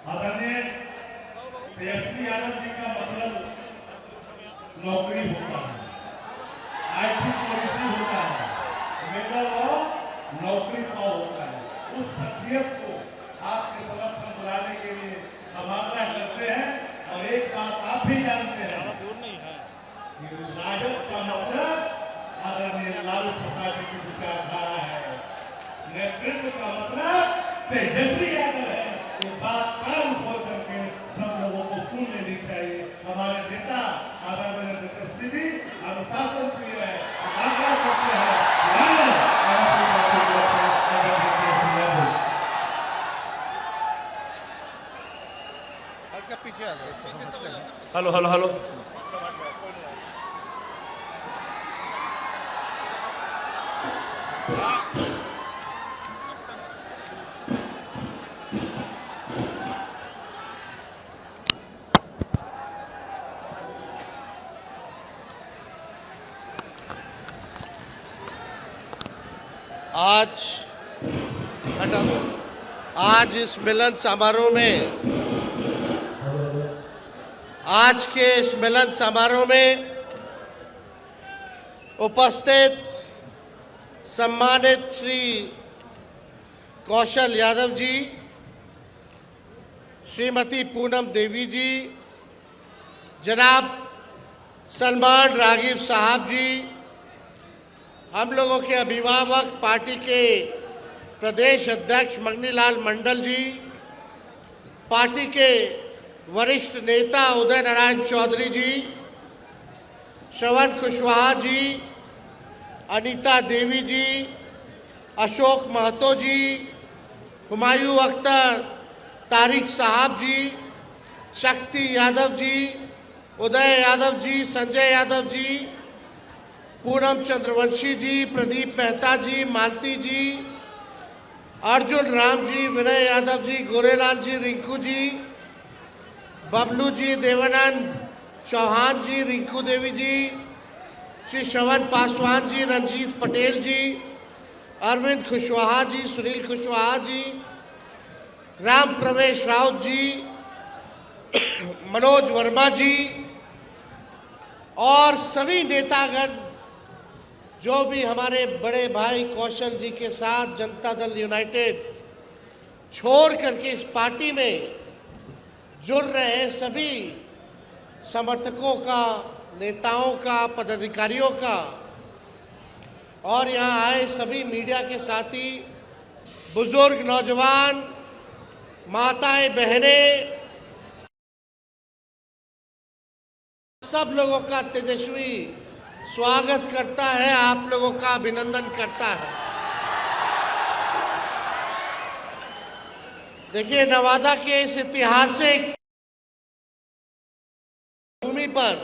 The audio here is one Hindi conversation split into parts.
आदरणीय तेजस्वी यादव जी का मतलब नौकरी होता है, आईटी पॉलिसी होता है, मेरा वो नौकरी का होता है। उस शख्सियत को आपके समक्ष बुलाने के लिए हम आग्रह करते हैं। और एक बात आप भी जानते हैं, राजद का मतलब आदरणीय लालू प्रसाद जी की विचारधारा है, नेतृत्व का मतलब तेजस्वी यादव है। ये बात कान खोल करके सब लोगों को सुन लेनी चाहिए। हमारे नेता आदरणीय तेजस्वी जी अनुशासन प्रिय है, आग्रह करते हैं पीछे आ जाओ। Hello hello hello. आज इस मिलन समारोह में आज के इस मिलन समारोह में उपस्थित सम्मानित श्री कौशल यादव जी, श्रीमती पूनम देवी जी, जनाब सलमान रागिब साहब जी, हम लोगों के अभिभावक पार्टी के प्रदेश अध्यक्ष मगनीलाल मंडल जी, पार्टी के वरिष्ठ नेता उदय नारायण चौधरी जी, श्रवण कुशवाहा जी, अनीता देवी जी, अशोक महतो जी, हुमायूं अख्तर, तारिक साहब जी, शक्ति यादव जी, उदय यादव जी, संजय यादव जी, पूनम चंद्रवंशी जी, प्रदीप मेहता जी, मालती जी, अर्जुन राम जी, विनय यादव जी, गोरेलाल जी, रिंकू जी, बबलू जी, देवानंद चौहान जी, रिंकू देवी जी, श्री श्रवण पासवान जी, रंजीत पटेल जी, अरविंद कुशवाहा जी, सुनील कुशवाहा जी, राम प्रवेश राउत जी, मनोज वर्मा जी और सभी नेतागण जो भी हमारे बड़े भाई कौशल जी के साथ जनता दल यूनाइटेड छोड़ करके इस पार्टी में जुड़ रहे हैं, सभी समर्थकों का, नेताओं का, पदाधिकारियों का और यहाँ आए सभी मीडिया के साथी, बुजुर्ग, नौजवान, माताएं, बहनें, सब लोगों का तेजस्वी स्वागत करता है, आप लोगों का अभिनंदन करता है। देखिए, नवादा के इस ऐतिहासिक भूमि पर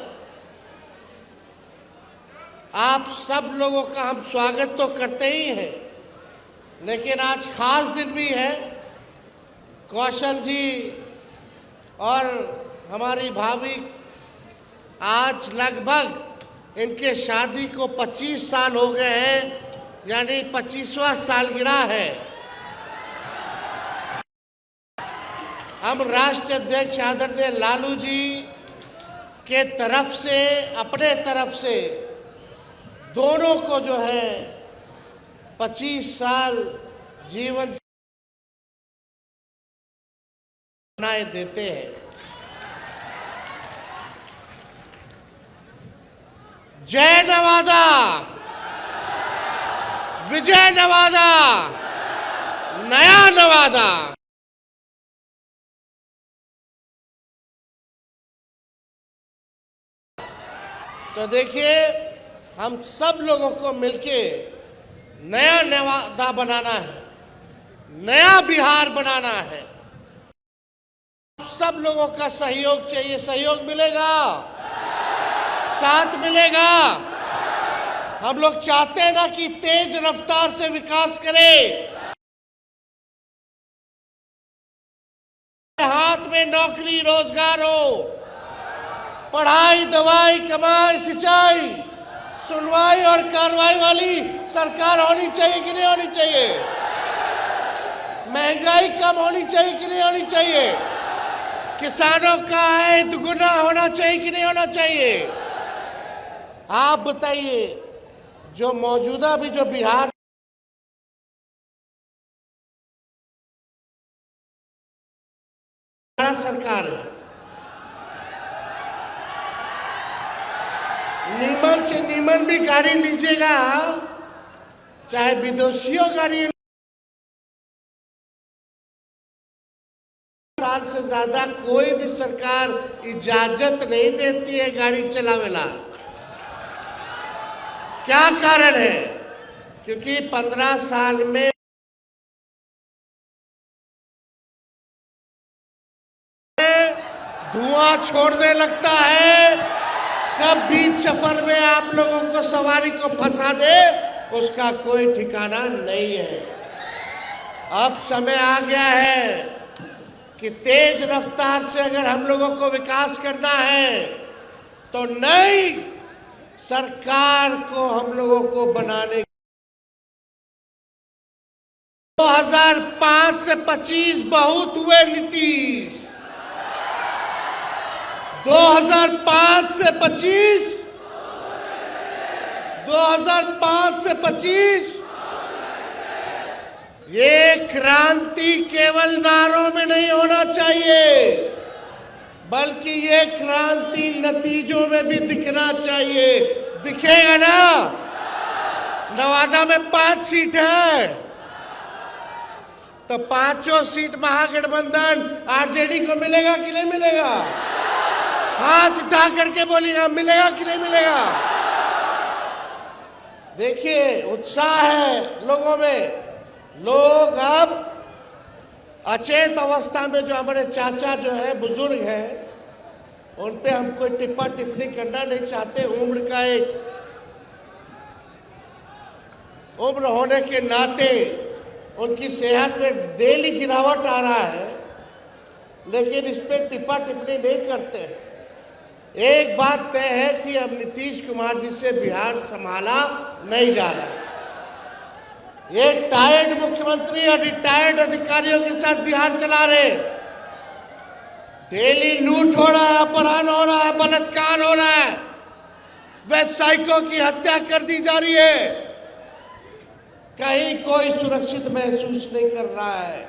आप सब लोगों का हम स्वागत तो करते ही हैं, लेकिन आज खास दिन भी है। कौशल जी और हमारी भाभी आज लगभग इनके शादी को 25 साल हो गए हैं, यानी 25वां सालगिरह है। हम राष्ट्रीय अध्यक्ष आदरणीय लालू जी के तरफ से, अपने तरफ से दोनों को जो है 25 साल जीवन बनाए देते हैं। जय नवादा, विजय नवादा, नया नवादा। तो देखिए, हम सब लोगों को मिलके नया नवादा बनाना है, नया बिहार बनाना है। सब लोगों का सहयोग चाहिए। सहयोग मिलेगा, साथ मिलेगा। हम लोग चाहते हैं ना कि तेज रफ्तार से विकास करें, हाथ में नौकरी रोजगार हो, पढ़ाई, दवाई, कमाई, सिंचाई, सुनवाई और कार्रवाई वाली सरकार होनी चाहिए कि नहीं होनी चाहिए? महंगाई कम होनी चाहिए कि नहीं होनी चाहिए? किसानों का आय दुगुना होना चाहिए कि नहीं होना चाहिए? आप बताइए, जो मौजूदा भी जो बिहार सरकार है, नीमन से नीमन भी गाड़ी लीजिएगा, चाहे विदेशियों गाड़ी, साल से ज्यादा कोई भी सरकार इजाजत नहीं देती है गाड़ी चलावेला। क्या कारण है? क्योंकि 15 साल में धुआं छोड़ने लगता है, कब बीच सफर में आप लोगों को सवारी को फंसा दे उसका कोई ठिकाना नहीं है। अब समय आ गया है कि तेज रफ्तार से अगर हम लोगों को विकास करना है तो नई सरकार को हम लोगों को बनाने 2005 से 25 बहुत हुए नीतीश, 2005 से 25, 2005 से 25 ये क्रांति केवल नारों में नहीं होना चाहिए, बल्कि ये क्रांति नतीजों में भी दिखना चाहिए। दिखेगा ना? नवादा में 5 सीट है तो 5 सीट महागठबंधन आरजेडी को मिलेगा कि नहीं मिलेगा? हाथ उठा करके बोलिएगा, मिलेगा कि नहीं मिलेगा? देखिए उत्साह है लोगों में। लोग अब अचेत अवस्था में, जो हमारे चाचा जो है बुजुर्ग हैं, उन पे हम कोई टिप्पा टिप्पणी करना नहीं चाहते। उम्र का एक उम्र होने के नाते उनकी सेहत में डेली गिरावट आ रहा है, लेकिन इस पे टिप्पा टिप्पणी नहीं करते। एक बात तय है कि अब नीतीश कुमार जी से बिहार संभाला नहीं जा रहा। ये टायर्ड मुख्यमंत्री और रिटायर्ड अधिकारियों के साथ बिहार चला रहे। डेली लूट हो रहा है, अपहरण हो रहा है, बलात्कार हो रहा है, व्यवसायिकों की हत्या कर दी जा रही है। कहीं कोई सुरक्षित महसूस नहीं कर रहा है।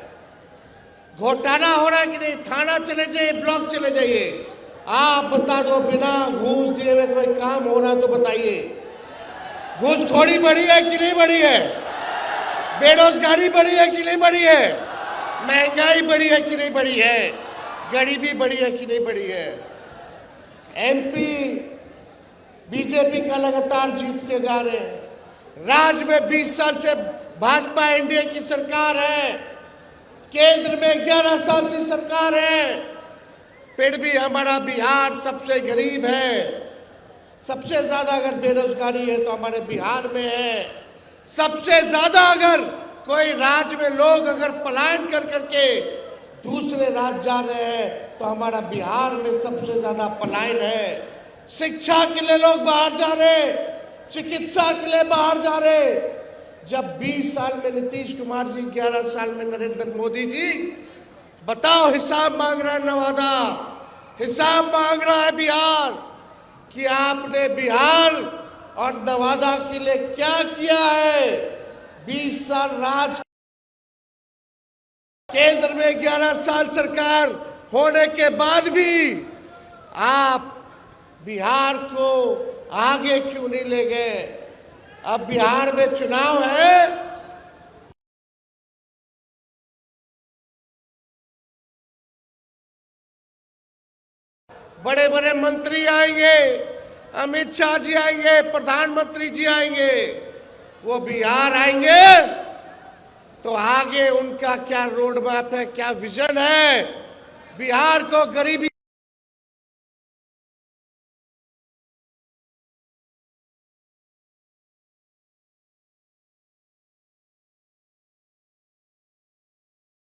घोटाला हो रहा है कि नहीं? थाना चले जाइए, ब्लॉक चले जाइए, आप बता दो बिना घूस दिए हुए कोई काम हो रहा तो बताइए। घूसखोरी बढ़ी है कि नहीं बढ़ी है? बेरोजगारी बढ़ी है कि नहीं बढ़ी है? महंगाई बढ़ी है कि नहीं बढ़ी है? गरीबी बढ़ी है कि नहीं बढ़ी है? एमपी बीजेपी का लगातार जीत के जा रहे हैं। राज्य में 20 साल से भाजपा एनडीए की सरकार है, केंद्र में 11 साल से सरकार है, फिर भी हमारा बिहार सबसे गरीब है। सबसे ज्यादा अगर बेरोजगारी है तो हमारे बिहार में है। सबसे ज्यादा अगर कोई राज्य में लोग अगर पलायन कर करके दूसरे राज्य जा रहे हैं तो हमारा बिहार में सबसे ज्यादा पलायन है। शिक्षा के लिए लोग बाहर जा रहे, चिकित्सा के लिए बाहर जा रहे। जब 20 साल में नीतीश कुमार जी, 11 साल में नरेंद्र मोदी जी, बताओ हिसाब मांग रहा है नवादा, हिसाब मांग रहा है बिहार कि आपने बिहार और नवादा के लिए क्या किया है। 20 साल राज, केंद्र में 11 साल सरकार होने के बाद भी आप बिहार को आगे क्यों नहीं ले गए? अब बिहार में चुनाव है, बड़े बड़े मंत्री आएंगे, अमित शाह जी आएंगे, प्रधानमंत्री जी आएंगे, वो बिहार आएंगे तो आगे उनका क्या रोड मैप है, क्या विजन है? बिहार को गरीबी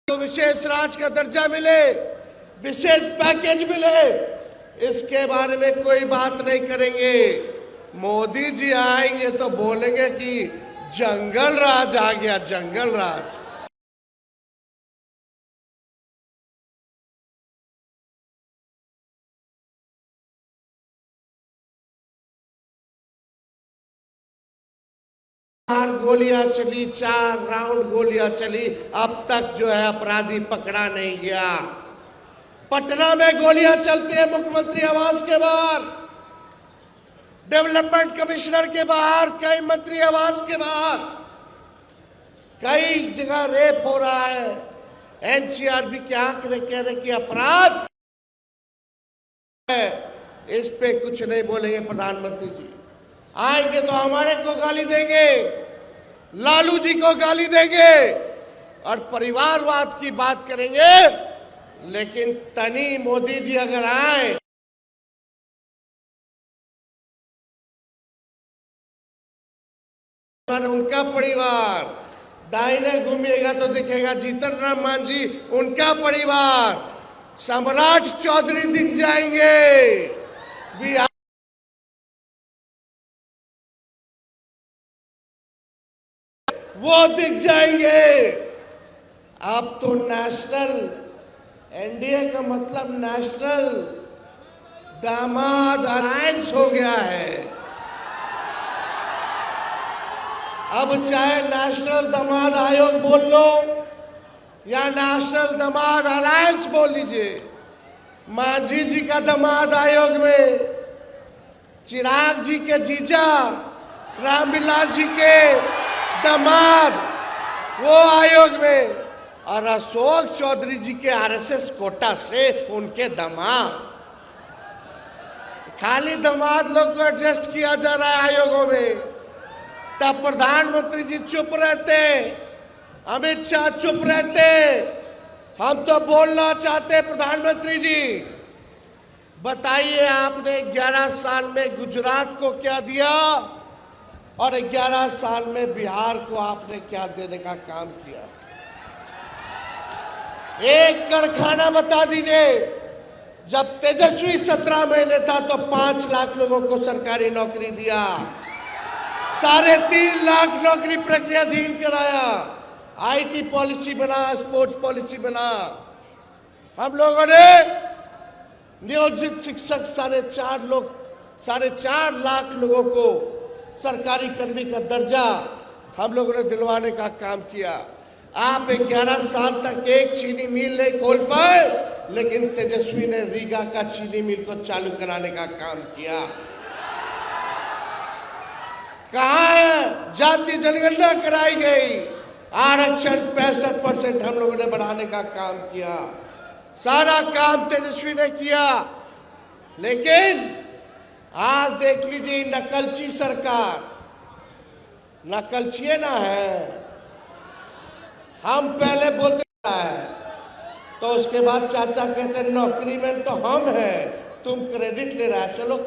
तो विशेष राज्य का दर्जा मिले, विशेष पैकेज मिले, इसके बारे में कोई बात नहीं करेंगे। मोदी जी आएंगे तो बोलेंगे कि जंगल राज आ गया, जंगल राज। 4 गोलियां चली, 4 राउंड गोलियां चली, अब तक जो है अपराधी पकड़ा नहीं गया। पटना में गोलियां चलती है मुख्यमंत्री आवास के बाहर, डेवलपमेंट कमिश्नर के बाहर, कई मंत्री आवास के बाहर, कई जगह रेप हो रहा है। एनसीआरबी के आंकड़े कह रहे कि अपराध है, इस पे कुछ नहीं बोलेंगे प्रधानमंत्री जी। आएंगे तो हमारे को गाली देंगे, लालू जी को गाली देंगे और परिवारवाद की बात करेंगे। लेकिन तनी मोदी जी अगर आए उनका परिवार, दाहिने घूमिएगा तो दिखेगा जीतन राम मांझी, उनका परिवार, सम्राट चौधरी दिख जाएंगे, बिहार वो दिख जाएंगे। अब तो नेशनल, एनडीए का मतलब नेशनल दामाद अलायंस हो गया है। अब चाहे नेशनल दामाद आयोग बोल लो या नेशनल दामाद अलायंस बोल लीजिए, मांझी जी का दामाद आयोग में, चिराग जी के जीजा रामविलास जी के दामाद वो आयोग में, और अशोक चौधरी जी के आरएसएस कोटा से उनके दामाद। खाली दामाद लोग को एडजस्ट किया जा रहा है आयोगों में। तब प्रधानमंत्री जी चुप रहते, अमित शाह चुप रहते। हम तो बोलना चाहते प्रधानमंत्री जी, बताइए आपने 11 साल में गुजरात को क्या दिया और 11 साल में बिहार को आपने क्या देने का काम किया? एक कारखाना बता दीजिए। जब तेजस्वी 17 महीने था तो 5 लाख लोगों को सरकारी नौकरी दिया, 3.5 लाख नौकरी प्रक्रियाधीन कराया, आईटी पॉलिसी बना, स्पोर्ट्स पॉलिसी बना। हम लोगों ने नियोजित शिक्षक 4.5 लाख लोगों को सरकारी कर्मी का दर्जा हम लोगों ने दिलवाने का काम किया। आप 11 साल तक एक चीनी मिल नहीं खोल पाए, लेकिन तेजस्वी ने रीगा का चीनी मिल को चालू कराने का काम किया। कहाँ है? जाति जनगणना कराई गई, आरक्षण 65% हम लोगों ने बढ़ाने का काम किया। सारा काम तेजस्वी ने किया। लेकिन आज देख लीजिए नकलची सरकार, नकलची ना है। हम पहले बोलते है तो उसके बाद चाचा कहते हैं नौकरी में तो हम हैं, तुम क्रेडिट ले रहा है। चलो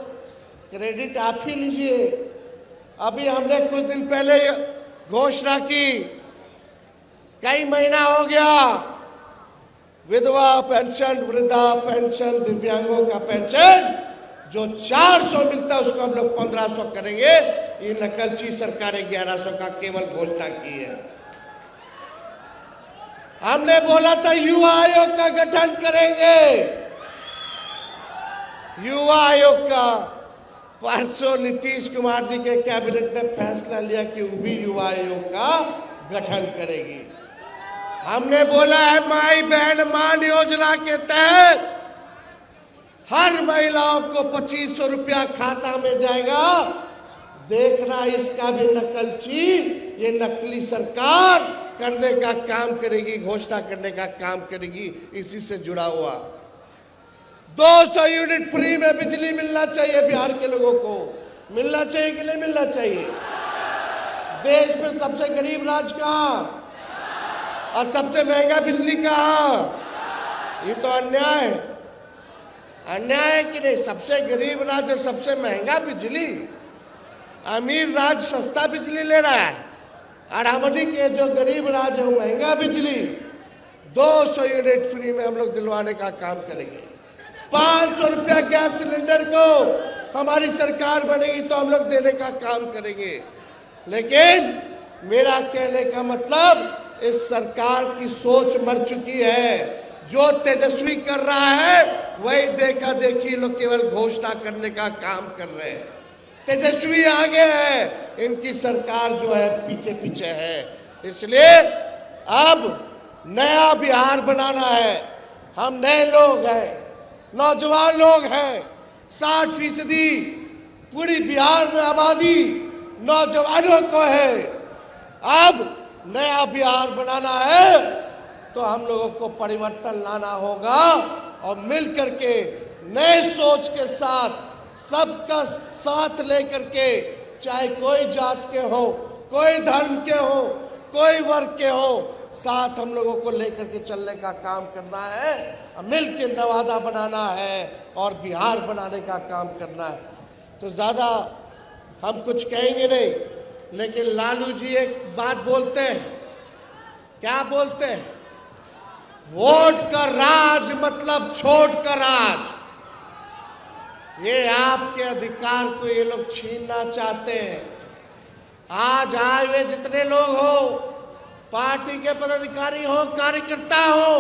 क्रेडिट आप ही लीजिए। अभी हमने कुछ दिन पहले घोषणा की, कई महीना हो गया, विधवा पेंशन, वृद्धा पेंशन, दिव्यांगों का पेंशन जो 400 मिलता है उसको हम लोग 1500 करेंगे। ये नकलची सरकार 1100 का केवल घोषणा की है। हमने बोला था युवा आयोग का गठन करेंगे, युवा आयोग का। परसों नीतीश कुमार जी के कैबिनेट ने फैसला लिया कि वो भी युवा आयोग का गठन करेगी। हमने बोला है माई बहन मान योजना के तहत हर महिलाओं को 2500 रुपया खाता में जाएगा। देखना इसका भी नकलची, ये नकली सरकार करने का काम करेगी, घोषणा करने का काम करेगी। इसी से जुड़ा हुआ 200 यूनिट फ्री में बिजली मिलना चाहिए बिहार के लोगों को। मिलना चाहिए कि नहीं मिलना चाहिए? देश में सबसे गरीब राज्य कहाँ और सबसे महंगा बिजली कहाँ? ये तो अन्याय है। अन्याय है कि नहीं? सबसे गरीब राज्य और सबसे महंगा बिजली, अमीर राज्य सस्ता बिजली ले रहा है और हमनी के जो गरीब राज्य है वो महंगा बिजली। 200 यूनिट फ्री में हम लोग दिलवाने का काम करेंगे। 500 रुपया गैस सिलेंडर को हमारी सरकार बनेगी तो हम लोग देने का काम करेंगे। लेकिन मेरा कहने का मतलब इस सरकार की सोच मर चुकी है। जो तेजस्वी कर रहा है वही देखा देखी लोग केवल घोषणा करने का काम कर रहे हैं। तेजस्वी आगे है, इनकी सरकार जो है पीछे पीछे है। इसलिए अब नया बिहार बनाना है। हम नए लोग हैं, नौजवान लोग हैं। 60% पूरी बिहार में आबादी नौजवानों को है। अब नया बिहार बनाना है तो हम लोगों को परिवर्तन लाना होगा और मिल करके नए सोच के साथ सबका साथ लेकर के, चाहे कोई जात के हो, कोई धर्म के हो, कोई वर्ग के हो, साथ हम लोगों को लेकर के चलने का काम करना है। मिल के नवादा बनाना है और बिहार बनाने का काम करना है। तो ज़्यादा हम कुछ कहेंगे नहीं, लेकिन लालू जी एक बात बोलते हैं। क्या बोलते हैं? वोट का राज मतलब छोट का राज। ये आपके अधिकार को ये लोग छीनना चाहते हैं। आज आए हुए जितने लोग हो, पार्टी के पदाधिकारी हो, कार्यकर्ता हो,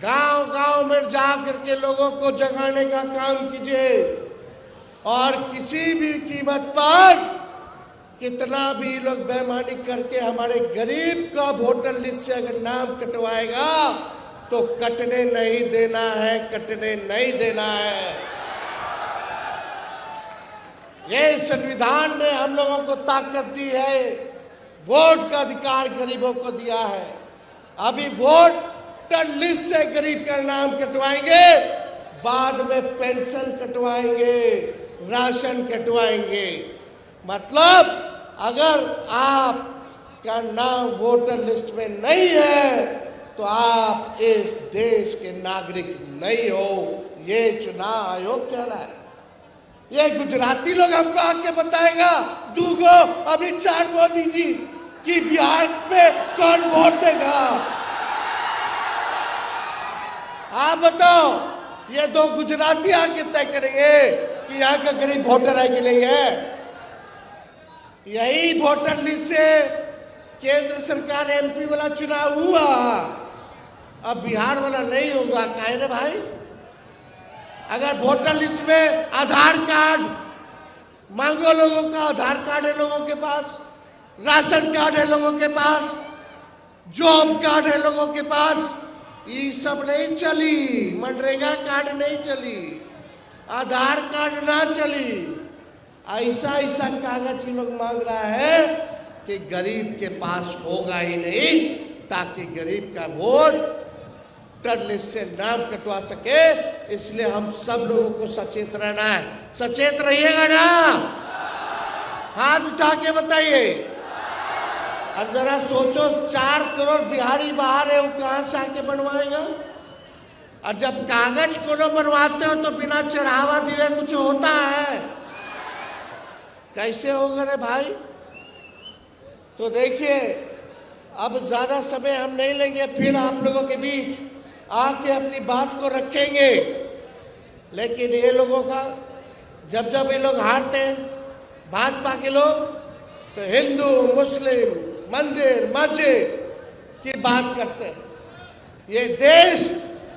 गांव गांव में जा करके लोगों को जगाने का काम कीजिए और किसी भी कीमत पर कितना भी लोग बेईमानी करके हमारे गरीब का वोटर लिस्ट से अगर नाम कटवाएगा तो कटने नहीं देना है, कटने नहीं देना है। ये संविधान ने हम लोगों को ताकत दी है, वोट का अधिकार गरीबों को दिया है। अभी वोटर लिस्ट से गरीब का नाम कटवाएंगे, बाद में पेंशन कटवाएंगे, राशन कटवाएंगे। मतलब अगर आपका नाम वोटर लिस्ट में नहीं है तो आप इस देश के नागरिक नहीं हो। ये चुनाव आयोग कह रहा है। ये गुजराती लोग हमको आके बताएगा दूगो अमित शाह मोदी जी कि बिहार में कौन वोट देगा। आप बताओ, ये दो गुजराती आके तय करेंगे कि यहाँ का गरीब वोटर है कि नहीं है। यही वोटर लिस्ट से केंद्र सरकार एमपी वाला चुनाव हुआ, अब बिहार वाला नहीं होगा। काहे रे भाई? अगर वोटर लिस्ट में आधार कार्ड मांगो, लोगों का आधार कार्ड है लोगों के पास, राशन कार्ड है लोगों के पास, जॉब कार्ड है लोगों के पास, ये सब नहीं चली। मनरेगा कार्ड नहीं चली, आधार कार्ड ना चली। ऐसा ऐसा कागज ये लोग मांग रहा है कि गरीब के पास होगा ही नहीं, ताकि गरीब का वोट लिस्ट से नाम कटवा सके। इसलिए हम सब लोगों को सचेत रहना है। सचेत रहिएगा ना? हाथ उठा के बताइए। और जरा सोचो, 4 करोड़ बिहारी बाहर है, वो कहां से आके बनवाएगा? और जब कागज को बनवाते हो तो बिना चढ़ावा दिए कुछ होता है? कैसे होगा रे भाई? तो देखिए, अब ज्यादा समय हम नहीं लेंगे, फिर आप लोगों के बीच आके अपनी बात को रखेंगे। लेकिन ये लोगों का जब जब ये लोग हारते हैं, भाजपा के लोग, तो हिंदू मुस्लिम मंदिर मस्जिद की बात करते हैं। ये देश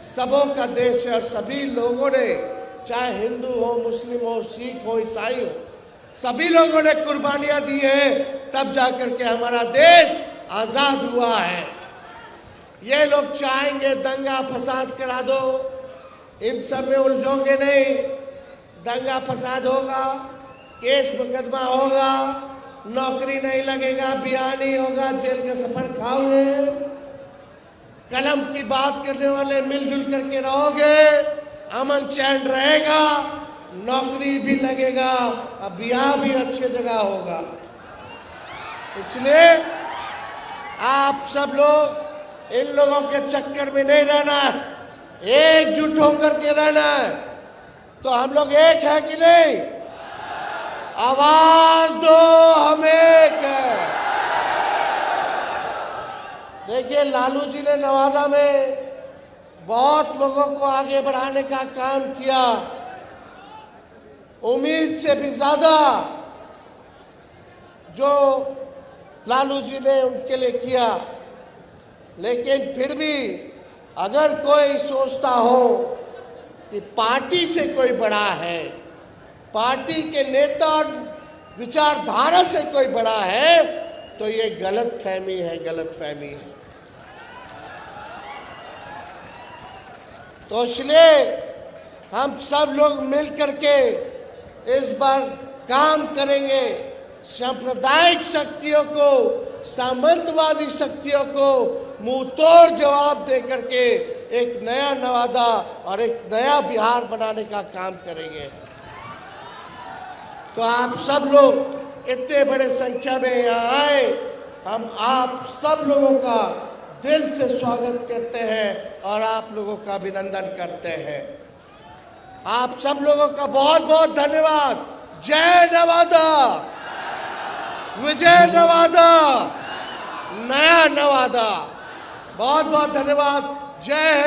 सबों का देश है और सभी लोगों ने, चाहे हिंदू हो, मुस्लिम हो, सिख हो, ईसाई हो, सभी लोगों ने कुर्बानियां दी हैं, तब जाकर के हमारा देश आजाद हुआ है। ये लोग चाहेंगे दंगा फसाद करा दो, इन सब में उलझोगे नहीं। दंगा फसाद होगा, केस मुकदमा होगा, नौकरी नहीं लगेगा, ब्याह नहीं होगा, जेल का सफर खाओगे। कलम की बात करने वाले मिलजुल करके रहोगे, अमन चैन रहेगा, नौकरी भी लगेगा, अब ब्याह भी अच्छी जगह होगा। इसलिए आप सब लोग इन लोगों के चक्कर में नहीं रहना है, एकजुट होकर के रहना है। तो हम लोग एक है कि नहीं? आवाज दो, हम एक है। देखिए, लालू जी ने नवादा में बहुत लोगों को आगे बढ़ाने का काम किया, उम्मीद से भी ज्यादा जो लालू जी ने उनके लिए किया। लेकिन फिर भी अगर कोई सोचता हो कि पार्टी से कोई बड़ा है, पार्टी के नेता और विचारधारा से कोई बड़ा है तो ये गलत फहमी है, गलत फहमी है। तो इसलिए हम सब लोग मिल करके इस बार काम करेंगे, सांप्रदायिक शक्तियों को, सामंतवादी शक्तियों को मुंह तोड़ जवाब दे करके एक नया नवादा और एक नया बिहार बनाने का काम करेंगे। तो आप सब लोग इतने बड़े संख्या में यहाँ आए, हम आप सब लोगों का दिल से स्वागत करते हैं और आप लोगों का अभिनंदन करते हैं। आप सब लोगों का बहुत बहुत धन्यवाद। जय नवादा, विजय नवादा, नया नवादा। बहुत बहुत धन्यवाद। जय हिंद।